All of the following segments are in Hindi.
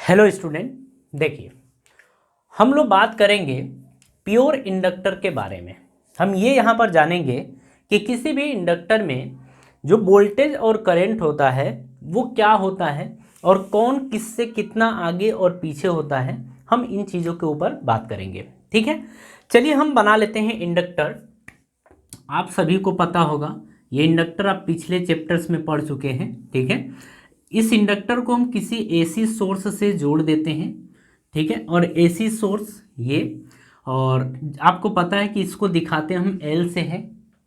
हेलो स्टूडेंट, देखिए हम लोग बात करेंगे प्योर इंडक्टर के बारे में। हम ये यहाँ पर जानेंगे कि किसी भी इंडक्टर में जो वोल्टेज और करंट होता है वो क्या होता है और कौन किससे कितना आगे और पीछे होता है। हम इन चीज़ों के ऊपर बात करेंगे, ठीक है। चलिए हम बना लेते हैं इंडक्टर। आप सभी को पता होगा ये इंडक्टर आप पिछले चैप्टर्स में पढ़ चुके हैं, ठीक है। इस इंडक्टर को हम किसी एसी सोर्स से जोड़ देते हैं, ठीक है। और एसी सोर्स ये, और आपको पता है कि इसको दिखाते हम एल से है।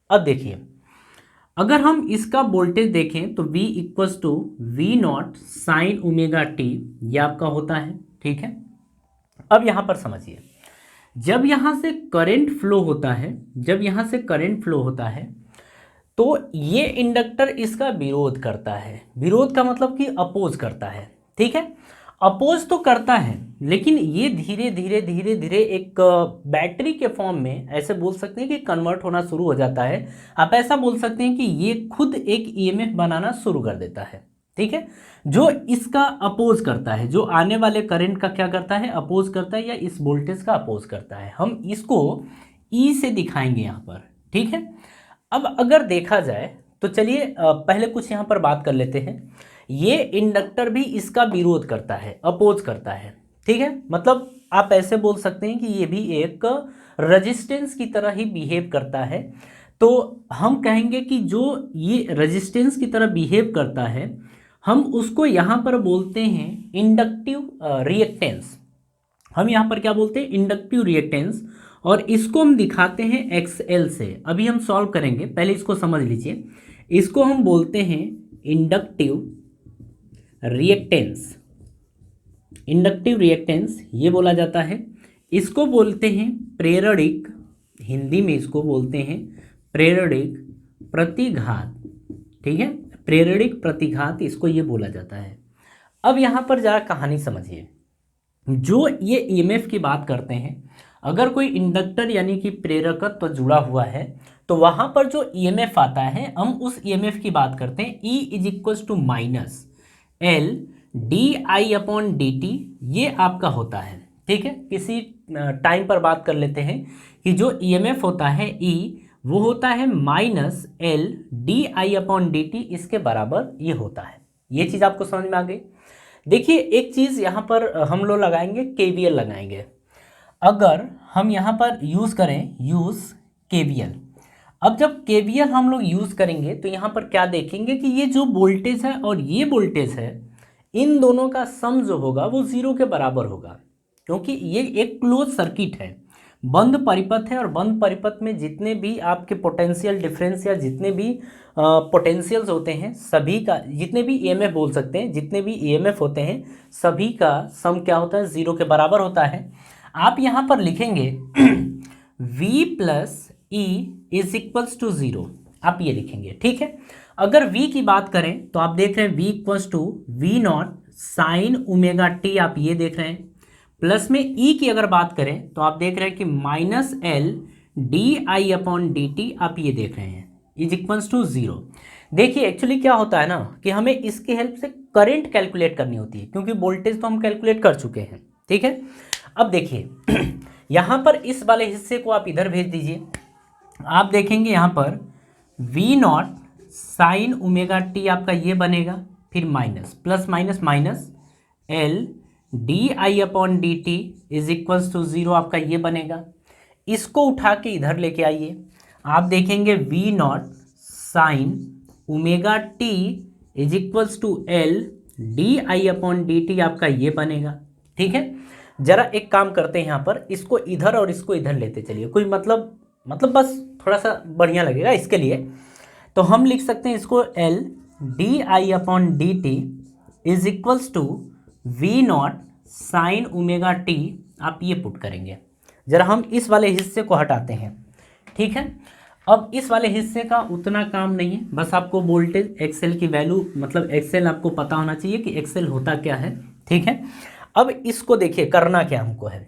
अब देखिए, अगर हम इसका वोल्टेज देखें तो V equals to V naught sine omega T, ये आपका होता है, ठीक है। अब यहाँ पर समझिए, जब यहाँ से करंट फ्लो होता है, जब यहाँ से करंट फ्लो होता है तो ये इंडक्टर इसका विरोध करता है। विरोध का मतलब कि अपोज करता है, ठीक है। अपोज तो करता है, लेकिन ये धीरे धीरे धीरे धीरे एक बैटरी के फॉर्म में ऐसे बोल सकते हैं कि कन्वर्ट होना शुरू हो जाता है। आप ऐसा बोल सकते हैं कि ये खुद एक ईएमएफ बनाना शुरू कर देता है, ठीक है। जो इसका अपोज करता है, जो आने वाले करंट का क्या करता है, अपोज करता है, या इस वोल्टेज का अपोज करता है। हम इसको ई से दिखाएंगे यहाँ पर, ठीक है। अब अगर देखा जाए तो चलिए पहले कुछ यहाँ पर बात कर लेते हैं। ये इंडक्टर भी इसका विरोध करता है, अपोज करता है, ठीक है। मतलब आप ऐसे बोल सकते हैं कि ये भी एक रेजिस्टेंस की तरह ही बिहेव करता है। तो हम कहेंगे कि जो ये रेजिस्टेंस की तरह बिहेव करता है, हम उसको यहाँ पर बोलते हैं इंडक्टिव रिएक्टेंस। हम यहाँ पर क्या बोलते हैं, इंडक्टिव रिएक्टेंस। और इसको हम दिखाते हैं एक्सएल से। अभी हम सॉल्व करेंगे, पहले इसको समझ लीजिए। इसको हम बोलते हैं इंडक्टिव रिएक्टेंस। इंडक्टिव रिएक्टेंस ये बोला जाता है। इसको बोलते हैं प्रेरणिक, हिंदी में इसको बोलते हैं प्रेरणिक प्रतिघात, ठीक है। प्रेरणिक प्रतिघात इसको ये बोला जाता है। अब यहाँ पर जरा कहानी समझिए। जो ये ईएमएफ की बात करते हैं, अगर कोई इंडक्टर यानी कि प्रेरकत्व जुड़ा हुआ है तो वहाँ पर जो ईएमएफ आता है, हम उस ईएमएफ की बात करते हैं। E is equals to minus L D I upon D T, ये आपका होता है, ठीक है। किसी टाइम पर बात कर लेते हैं कि जो ईएमएफ होता है E, वो होता है minus L D I upon D T, इसके बराबर ये होता है। ये चीज़ आपको समझ में आ गई। देखिए एक चीज़ यहाँ पर हम लोग लगाएंगे, केवीएल लगाएंगे। अगर हम यहाँ पर यूज़ करें, यूज़ केवीएल। अब जब केवीएल हम लोग यूज़ करेंगे तो यहाँ पर क्या देखेंगे कि ये जो वोल्टेज है और ये वोल्टेज है, इन दोनों का सम जो होगा वो ज़ीरो के बराबर होगा, क्योंकि ये एक क्लोज सर्किट है, बंद परिपथ है। और बंद परिपथ में जितने भी आपके पोटेंशियल डिफरेंस या जितने भी पोटेंशियल्स होते हैं, सभी का, जितने भी ईएमएफ बोल सकते हैं, जितने भी ईएमएफ होते हैं, सभी का सम क्या होता है, ज़ीरो के बराबर होता है। आप यहाँ पर लिखेंगे V plus E is equals to zero, आप ये लिखेंगे, ठीक है। अगर V की बात करें तो आप देख रहे हैं V equals to V naught sine omega T, आप ये देख रहे हैं। प्लस में E की अगर बात करें तो आप देख रहे हैं कि minus L D I upon D T, आप ये देख रहे हैं, इज इक्वल्स टू ज़ीरो। देखिए एक्चुअली क्या होता है ना कि हमें इसकी हेल्प से करंट कैलकुलेट करनी होती है, क्योंकि वोल्टेज तो हम कैलकुलेट कर चुके हैं, ठीक है। अब देखिए यहाँ पर इस वाले हिस्से को आप इधर भेज दीजिए। आप देखेंगे यहाँ पर V naught sine omega T आपका ये बनेगा, फिर minus plus minus minus L D I upon D T is equals to zero, आपका ये बनेगा। इसको उठा के इधर लेके आइए, आप देखेंगे V naught sine omega T is equals to L D I upon D T, आपका ये बनेगा, ठीक है। जरा एक काम करते हैं, यहाँ पर इसको इधर और इसको इधर लेते चलिए, कोई मतलब बस थोड़ा सा बढ़िया लगेगा इसके लिए। तो हम लिख सकते हैं इसको L D I upon D T is equals to V naught sine omega T, आप ये पुट करेंगे। जरा हम इस वाले हिस्से को हटाते हैं, ठीक है। अब इस वाले हिस्से का उतना काम नहीं है, बस आपको वोल्टेज एक्सएल की वैल्यू, मतलब एक्सएल आपको पता होना चाहिए कि एक्सएल होता क्या है, ठीक है। अब इसको देखिए करना क्या हमको है,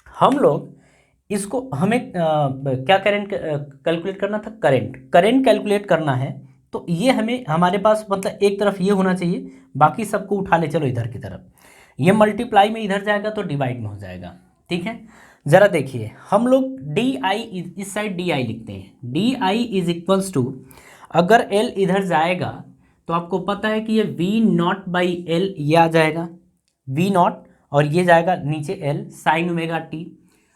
हम लोग इसको, हमें क्या करंट कैलकुलेट करना था, करंट कैलकुलेट करना है। तो ये हमें, हमारे पास मतलब एक तरफ ये होना चाहिए, बाकी सबको उठा ले चलो इधर की तरफ। ये मल्टीप्लाई में इधर जाएगा तो डिवाइड में हो जाएगा, ठीक है। जरा देखिए, हम लोग डी आई इस साइड डी आई लिखते हैं, D I is equals to, अगर एल इधर जाएगा तो आपको पता है कि ये वी नॉट बाई एल ये आ जाएगा, वी नॉट, और ये जाएगा नीचे एल साइन ओमेगा टी,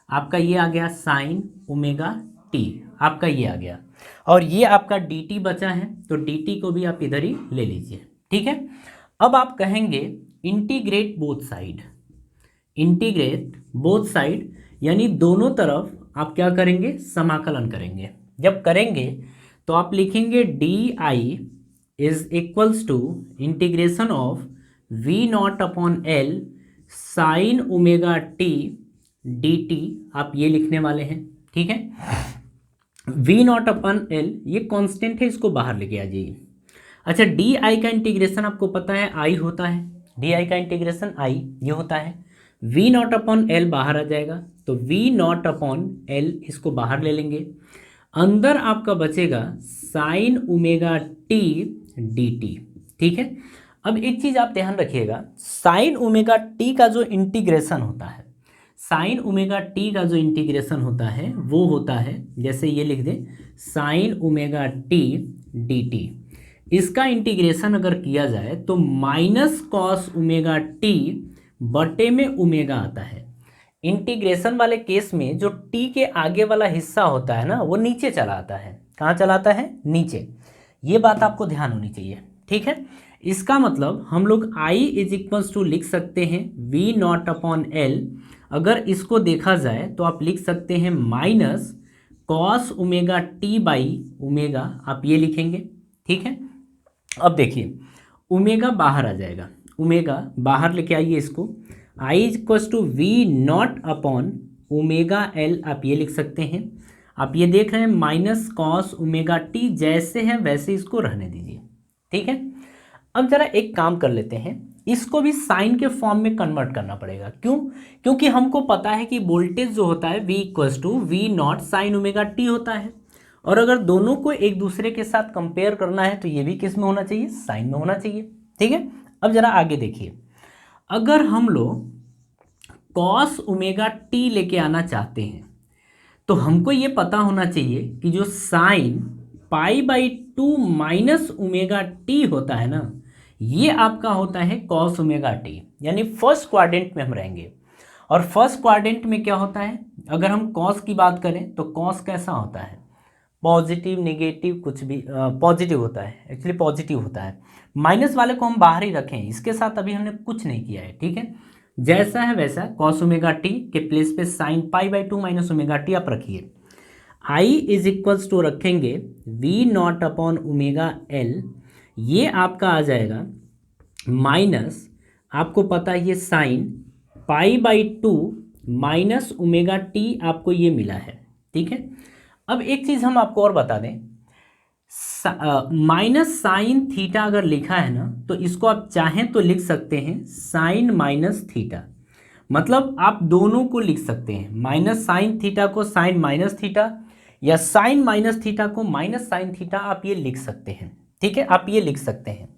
आपका ये आ गया साइन ओमेगा टी, आपका ये आ गया, और ये आपका डी टी बचा है, तो डी टी को भी आप इधर ही ले लीजिए, ठीक है। अब आप कहेंगे integrate both side, integrate both side यानी दोनों तरफ आप क्या करेंगे, समाकलन करेंगे। जब करेंगे तो आप लिखेंगे D I is equals to integration of V naught upon L sine omega T D T, आप ये लिखने वाले हैं, ठीक है। वी नॉट अपॉन एल ये कांस्टेंट है, इसको बाहर लेके आ जाइए। अच्छा, डी आई का इंटीग्रेशन आपको पता है आई होता है, डी आई का इंटीग्रेशन आई ये होता है, वी नॉट अपॉन एल बाहर आ जाएगा, तो वी नॉट अपॉन एल इसको बाहर ले लेंगे, अंदर आपका बचेगा sign omega T D T, ठीक है। अब एक चीज़ आप ध्यान रखिएगा, साइन ओमेगा टी का जो इंटीग्रेशन होता है, साइन ओमेगा टी का जो इंटीग्रेशन होता है वो होता है, जैसे ये लिख दें sign omega T D T, इसका इंटीग्रेशन अगर किया जाए तो माइनस कॉस ओमेगा टी बटे में ओमेगा आता है। इंटीग्रेशन वाले केस में जो टी के आगे वाला हिस्सा होता है ना वो नीचे चला आता है, कहाँ चला आता है, नीचे, ये बात आपको ध्यान होनी चाहिए, ठीक है। इसका मतलब हम लोग आई इज इक्वल्स टू लिख सकते हैं वी नॉट अपॉन एल, अगर इसको देखा जाए तो आप लिख सकते हैं minus cos omega T by omega, आप ये लिखेंगे, ठीक है। अब देखिए ओमेगा बाहर आ जाएगा, ओमेगा बाहर लेके आइए इसको, I equals to V naught upon omega L, आप ये लिख सकते हैं। आप ये देख रहे हैं माइनस कॉस ओमेगा टी जैसे है वैसे इसको रहने दीजिए, ठीक है। अब जरा एक काम कर लेते हैं, इसको भी साइन के फॉर्म में कन्वर्ट करना पड़ेगा, क्यों, क्योंकि हमको पता है कि वोल्टेज जो होता है V equals to V naught sine omega T होता है, और अगर दोनों को एक दूसरे के साथ कंपेयर करना है तो ये भी किस में होना चाहिए, साइन में होना चाहिए, ठीक है। अब जरा आगे देखिए, अगर हम लोग कॉस ओमेगा टी लेके आना चाहते हैं तो हमको ये पता होना चाहिए कि जो sign pi by two minus omega T होता है ना, ये आपका होता है कॉस ओमेगा टी, यानी फर्स्ट क्वाड्रेंट में हम रहेंगे। और फर्स्ट क्वाड्रेंट में क्या होता है, अगर हम कॉस की बात करें तो कॉस कैसा होता है, पॉजिटिव नेगेटिव कुछ भी, पॉजिटिव होता है, एक्चुअली पॉजिटिव होता है। माइनस वाले को हम बाहर ही रखें, इसके साथ अभी हमने कुछ नहीं किया है, ठीक है। जैसा है वैसा कॉस ओमेगा टी के प्लेस पे sine pi by two minus omega T आप रखिए, आई इज इक्वल्स टू रखेंगे V naught upon omega L, ये आपका आ जाएगा माइनस, आपको पता है ये sine pi by two minus omega T आपको ये मिला है, ठीक है। अब एक चीज़ हम आपको और बता दें, माइनस साइन थीटा अगर लिखा है ना तो इसको आप चाहें तो लिख सकते हैं साइन माइनस थीटा, मतलब आप दोनों को लिख सकते हैं, माइनस साइन थीटा को साइन माइनस थीटा या साइन माइनस थीटा को माइनस साइन थीटा, आप ये लिख सकते हैं, ठीक है, आप ये लिख सकते हैं।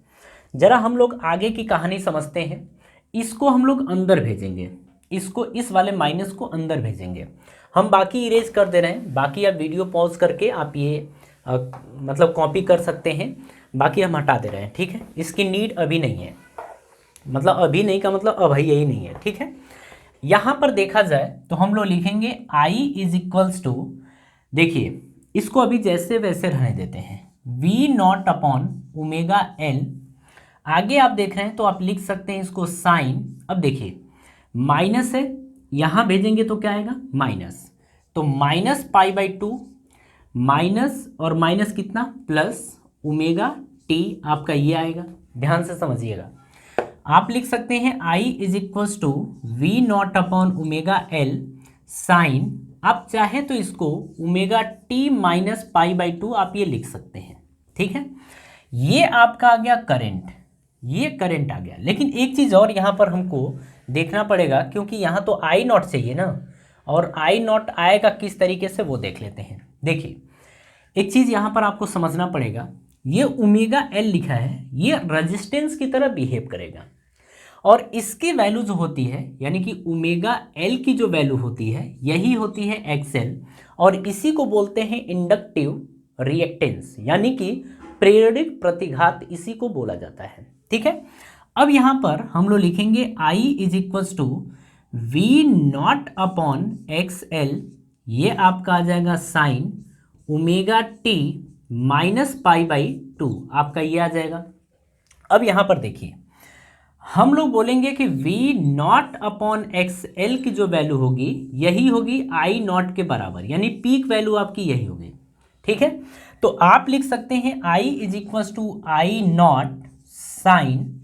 जरा हम लोग आगे की कहानी समझते हैं, इसको हम लोग अंदर भेजेंगे, इसको इस वाले माइनस को अंदर भेजेंगे, हम बाकी इरेज कर दे रहे हैं, बाकी आप वीडियो पॉज करके आप ये मतलब कॉपी कर सकते हैं, बाकी हम हटा दे रहे हैं, ठीक है। इसकी नीड अभी नहीं है, मतलब अभी नहीं का मतलब अभी यही नहीं है, ठीक है। यहाँ पर देखा जाए तो हम लोग लिखेंगे आई इज इक्वल्स टू, देखिए इसको अभी जैसे वैसे रहने देते हैं, V naught upon omega L, आगे आप देख रहे हैं तो आप लिख सकते हैं इसको साइन, अब देखिए माइनस है, यहाँ भेजेंगे तो क्या आएगा माइनस, तो minus pi by two, minus और माइनस कितना प्लस ओमेगा टी, आपका ये आएगा, ध्यान से समझिएगा। आप लिख सकते हैं I is equals to V naught upon omega L sine, आप चाहे तो इसको omega T minus pi by two आप ये लिख सकते हैं, ठीक है। ये आपका आ गया करंट, ये करंट आ गया, लेकिन एक चीज़ और यहाँ पर हमको देखना पड़ेगा, क्योंकि यहाँ तो आई नॉट चाहिए ना, और आई नॉट आएगा किस तरीके से वो देख लेते हैं। देखिए एक चीज़ यहाँ पर आपको समझना पड़ेगा, ये ओमेगा एल लिखा है, ये रेजिस्टेंस की तरह बिहेव करेगा, और इसकी वैल्यू जो होती है यानी कि ओमेगा एल की जो वैल्यू होती है यही होती है एक्सएल, और इसी को बोलते हैं इंडक्टिव रिएक्टेंस यानी कि प्रेरित प्रतिघात, इसी को बोला जाता है। ठीक है, अब यहां पर हम लोग लिखेंगे I is equals to V naught upon X L, ये आपका आ जाएगा sine omega T minus pi by two, आपका ये आ जाएगा। अब यहां पर देखिए हम लोग बोलेंगे कि V not upon X L की जो वैल्यू होगी यही होगी I नॉट के बराबर, यानी पीक वैल्यू आपकी यही होगी। ठीक है, तो आप लिख सकते हैं I is equals to I naught sine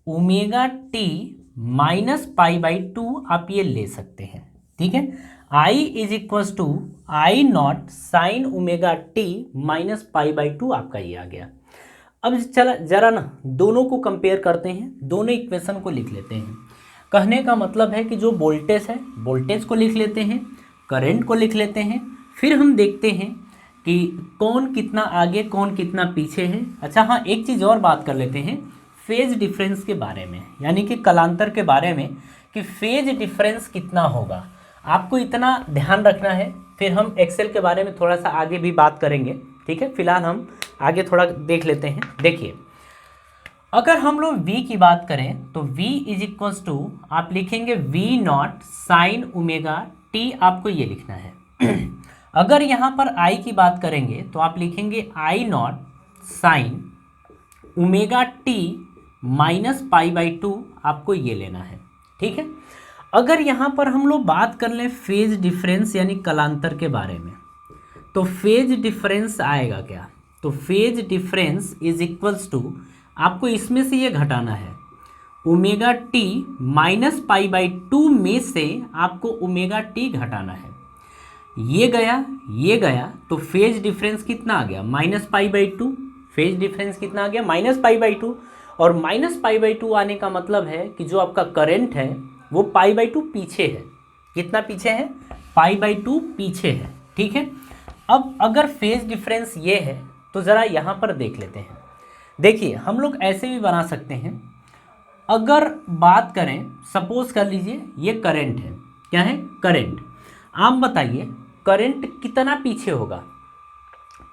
omega T minus pi by two, आप ये ले सकते हैं। ठीक है, I is equals to I naught sine omega T minus pi by two, आपका ये आ गया। अब चला जरा ना दोनों को कंपेयर करते हैं, दोनों इक्वेशन को लिख लेते हैं। कहने का मतलब है कि जो वोल्टेज है वोल्टेज को लिख लेते हैं, करंट को लिख लेते हैं, फिर हम देखते हैं कि कौन कितना आगे कौन कितना पीछे है। अच्छा हाँ, एक चीज़ और बात कर लेते हैं फेज डिफरेंस के बारे में, यानी कि कलांतर के बारे में कि फेज डिफरेंस कितना होगा, आपको इतना ध्यान रखना है। फिर हम एक्सेल के बारे में थोड़ा सा आगे भी बात करेंगे। ठीक है, फिलहाल हम आगे थोड़ा देख लेते हैं। देखिए अगर हम लोग V की बात करें तो V इज इक्वल्स टू आप लिखेंगे V not sine omega T, आपको ये लिखना है। अगर यहाँ पर I की बात करेंगे तो आप लिखेंगे I not sine omega T minus pi by to, आपको ये लेना है। ठीक है, अगर यहाँ पर हम लोग बात कर लें फेज डिफरेंस यानी कलांतर के बारे में, तो फेज डिफरेंस आएगा क्या, तो phase difference is equals to आपको इसमें से ये घटाना है omega T minus pi by two में से आपको ओमेगा टी घटाना है। ये गया तो फेज डिफरेंस कितना आ गया minus pi by to, phase difference कितना आ गया माइनस पाई बाई टू, और माइनस पाई बाई टू आने का मतलब है कि जो आपका करंट है वो पाई बाई टू पीछे है। कितना पीछे है, पाई बाई टू पीछे है। ठीक है, अब अगर फेज डिफरेंस ये है तो ज़रा यहाँ पर देख लेते हैं। देखिए हम लोग ऐसे भी बना सकते हैं, अगर बात करें सपोज कर लीजिए ये करंट है, क्या है करंट, आप बताइए करंट कितना पीछे होगा,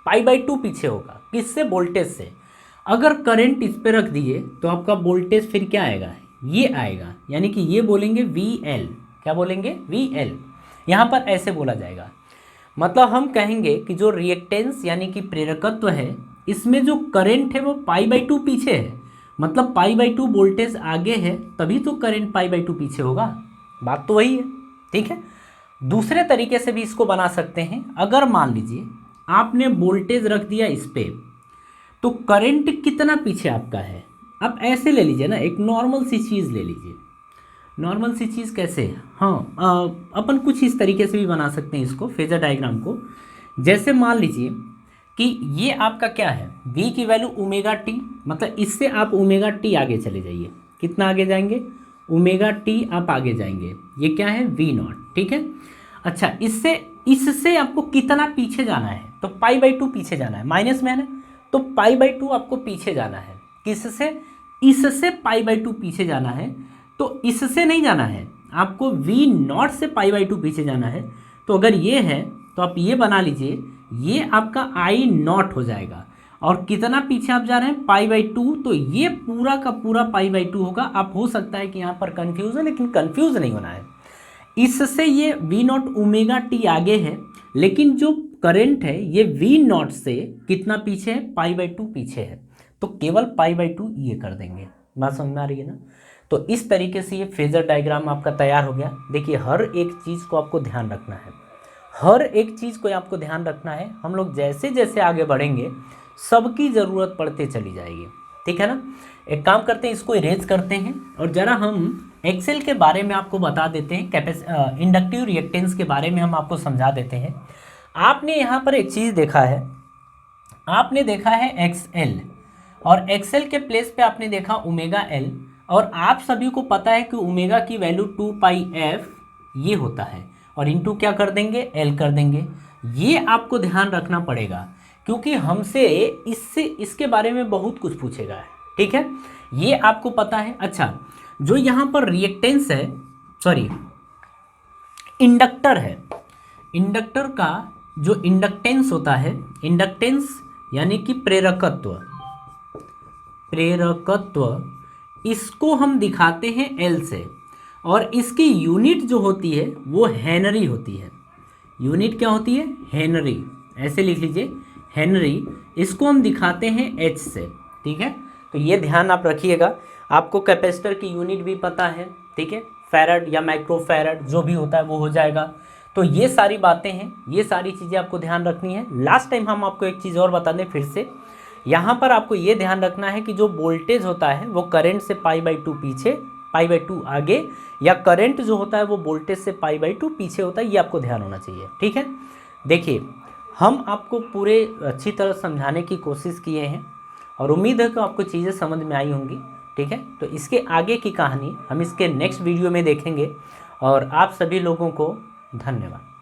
पाई बाई टू पीछे होगा, किससे, वोल्टेज से। अगर करंट इस पे रख दिए तो आपका वोल्टेज फिर क्या आएगा, ये आएगा, यानी कि ये बोलेंगे VL, क्या बोलेंगे VL, यहाँ पर ऐसे बोला जाएगा। मतलब हम कहेंगे कि जो रिएक्टेंस यानी कि प्रेरकत्व है इसमें जो करंट है वो पाई बाई टू पीछे है, मतलब पाई बाई टू वोल्टेज आगे है तभी तो करंट पाई बाई टू पीछे होगा, बात तो वही है। ठीक है, दूसरे तरीके से भी इसको बना सकते हैं। अगर मान लीजिए आपने वोल्टेज रख दिया इस पे तो करंट कितना पीछे आपका है, आप ऐसे ले लीजिए ना, एक नॉर्मल सी चीज़ ले लीजिए। नॉर्मल सी चीज़ कैसे, हाँ अपन कुछ इस तरीके से भी बना सकते हैं इसको, फेजर डायग्राम को। जैसे मान लीजिए कि ये आपका क्या है, V की वैल्यू ओमेगा टी, मतलब इससे आप ओमेगा टी आगे चले जाइए, कितना आगे जाएंगे, ओमेगा टी आप आगे जाएंगे, ये क्या है V नॉट। ठीक है, अच्छा इससे आपको कितना पीछे जाना है, तो पाई बाई टू पीछे जाना है, माइनस में है ना, तो पाई बाई टू आपको पीछे जाना है, किससे, इससे पाई बाई टू पीछे जाना है, तो इससे नहीं जाना है, आपको V नॉट से पाई बाई टू पीछे जाना है। तो अगर ये है तो आप ये बना लीजिए, ये आपका I नॉट हो जाएगा, और कितना पीछे आप जा रहे हैं, पाई बाई टू, तो ये पूरा का पूरा पाई बाई टू होगा। आप हो सकता है कि यहाँ पर कन्फ्यूज़ है, लेकिन कन्फ्यूज़ नहीं होना है, इससे ये V नॉट ओमेगा टी आगे है, लेकिन जो करंट है ये V नॉट से कितना पीछे है, पाई बाई टू पीछे है, तो केवल पाई बाई टू ये कर देंगे। बात समझ में आ रही है ना। तो इस तरीके से ये फेजर डायग्राम आपका तैयार हो गया। देखिए हर एक चीज़ को आपको ध्यान रखना है, हर एक चीज़ को आपको ध्यान रखना है। हम लोग जैसे जैसे आगे बढ़ेंगे सबकी ज़रूरत पड़ते चली जाएगी, ठीक है ना। एक काम करते हैं, इसको इरेज करते हैं और ज़रा हम एक्सेल के बारे में आपको बता देते हैं, इंडक्टिव रिएक्टेंस के बारे में हम आपको समझा देते हैं। आपने यहाँ पर एक चीज़ देखा है, आपने देखा है एक्सएल, और एक्सएल के प्लेस पे आपने देखा ओमेगा एल, और आप सभी को पता है कि ओमेगा की वैल्यू 2πf ये होता है, और इनटू क्या कर देंगे, एल कर देंगे। ये आपको ध्यान रखना पड़ेगा क्योंकि हमसे इसके बारे में बहुत कुछ पूछेगा, ठीक है, ये आपको पता है। अच्छा, जो यहाँ पर रिएक्टेंस है, सॉरी इंडक्टर है, इंडक्टर का जो इंडक्टेंस होता है, इंडक्टेंस यानी कि प्रेरकत्व, प्रेरकत्व इसको हम दिखाते हैं एल से, और इसकी यूनिट जो होती है वो हेनरी होती है। यूनिट क्या होती है? हेनरी, ऐसे लिख लीजिए हेनरी। इसको हम दिखाते हैं एच से, ठीक है। तो ये ध्यान आप रखिएगा। आपको कैपेसिटर की यूनिट भी पता है, ठीक है, फैरड या माइक्रोफैरड जो भी होता है वो हो जाएगा। तो ये सारी बातें हैं, ये सारी चीज़ें आपको ध्यान रखनी है। लास्ट टाइम हम आपको एक चीज़ और बता दें फिर से, यहाँ पर आपको ये ध्यान रखना है कि जो वोल्टेज होता है वो करंट से π/2 पीछे, π/2 आगे, या करंट जो होता है वो वोल्टेज से π/2 पीछे होता है, ये आपको ध्यान होना चाहिए, ठीक है। देखिए हम आपको पूरे अच्छी तरह समझाने की कोशिश किए हैं और उम्मीद है कि आपको चीज़ें समझ में आई होंगी, ठीक है। तो इसके आगे की कहानी हम इसके नेक्स्ट वीडियो में देखेंगे और आप सभी लोगों को धन्यवाद।